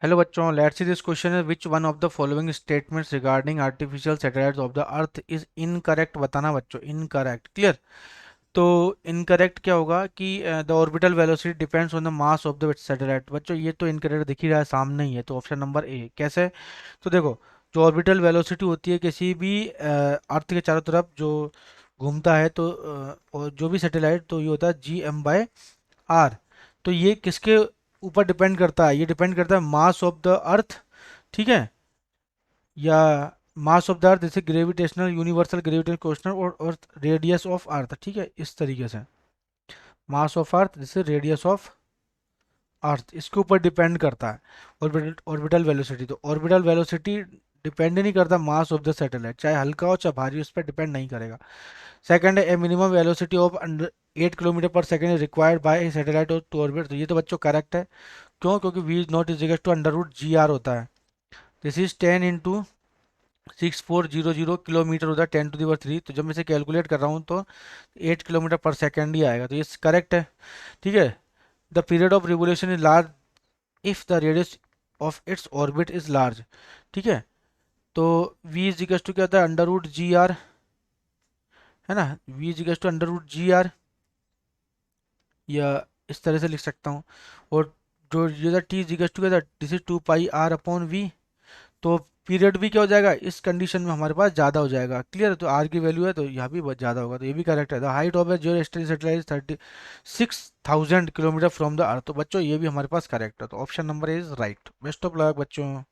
Hello बच्चों, let's see this question है which one of the following statements regarding artificial satellites of the earth is incorrect. बताना बच्चों, incorrect. Clear. तो incorrect क्या होगा कि the orbital velocity depends on the mass of the satellite. बच्चों ये तो इनकरेक्ट दिख ही रहा है, सामने ही है, तो ऑप्शन नंबर ए। कैसे? तो देखो, जो ऑर्बिटल वेलोसिटी होती है किसी भी अर्थ के चारों तरफ जो घूमता है, तो और जो भी सैटेलाइट, तो ये होता है G/r। तो ये किसके ऊपर डिपेंड करता है? ये डिपेंड करता है मास ऑफ द अर्थ, ठीक है, या मास ऑफ द अर्थ जैसे ग्रेविटेशनल, यूनिवर्सल ग्रेविटेशनल क्वेश्चन, और रेडियस ऑफ अर्थ, ठीक है, इस तरीके से। मास ऑफ अर्थ जैसे रेडियस ऑफ अर्थ, इसके ऊपर डिपेंड करता है ऑर्बिटल वेलोसिटी। तो ऑर्बिटल वेलोसिटी डिपेंड नहीं करता मास ऑफ द सैटेलाइट, चाहे हल्का हो चाहे भारी, उस पर डिपेंड नहीं करेगा। सेकंड है, a minimum velocity of 8 kilometre पर second required by satellite to orbit. तो ये तो बच्चों करेक्ट है। क्यों? क्योंकि we is not is equal to under root GR होता है। दिस इज 10 × 6400 होता है, 10⁻³ तो जब मैं इसे कैलकुलेट कर रहा हूँ तो 8 किलोमीटर पर सेकेंड ही आएगा, तो ये करेक्ट है। ठीक है। The period of revolution is large if the radius of its orbit is large. ठीक है। तो v इज इक्वल टू क्या होता है? अंडर रूट GR, है ना। v is equal to under root GR, या इस तरह से लिख सकता हूँ। और जो ये t इज इक्वल टू क्या था? This is 2πr/v। तो पीरियड भी क्या हो जाएगा इस कंडीशन में? हमारे पास ज़्यादा हो जाएगा। क्लियर? तो आर की वैल्यू है तो यहाँ भी बहुत ज़्यादा होगा, तो ये भी करेक्ट है। The height of A Jio satellite 36,000 kilometre from the earth. तो बच्चों ये भी हमारे पास करेक्ट है, तो option number is right. Best of luck बच्चों।